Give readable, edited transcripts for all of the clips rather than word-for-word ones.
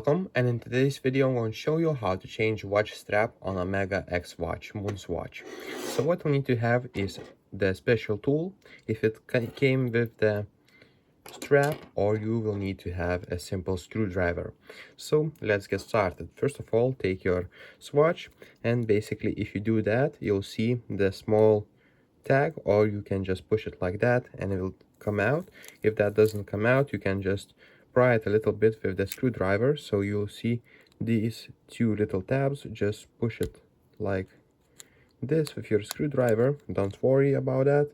Welcome, and in today's video I'm going to show you how to change watch strap on Omega X watch Moonswatch. So what we need to have is the special tool if it came with the strap, or you will need to have a simple screwdriver. So let's get started. First of all, take your swatch, and basically if you do that, you'll see the small tag, or you can just push it like that and it will come out. If that doesn't come out, you can just pry it a little bit with the screwdriver, so you'll see these two little tabs. Just push it like this with your screwdriver, don't worry about that,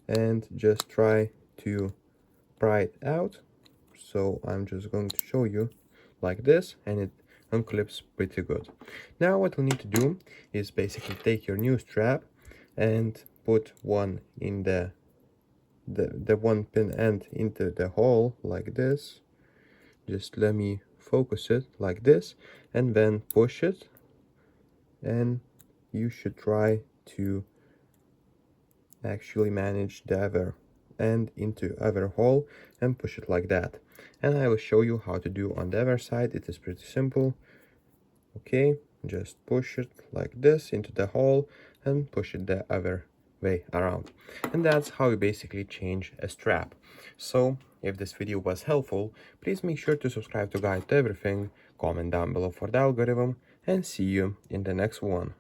and just try to pry it out. So I'm just going to show you like this, and it unclips pretty good. Now what we need to do is basically take your new strap and put one in the one pin end into the hole like this. Just let me focus it like this, and then push it, and you should try to actually manage the other end into other hole and push it like that. And I will show you how to do on the other side. It is pretty simple. Okay, just push it like this into the hole and push it the other way around, and that's how you basically change a strap. So if this video was helpful, please make sure to subscribe to Guide to Everything, comment down below for the algorithm, and see you in the next one.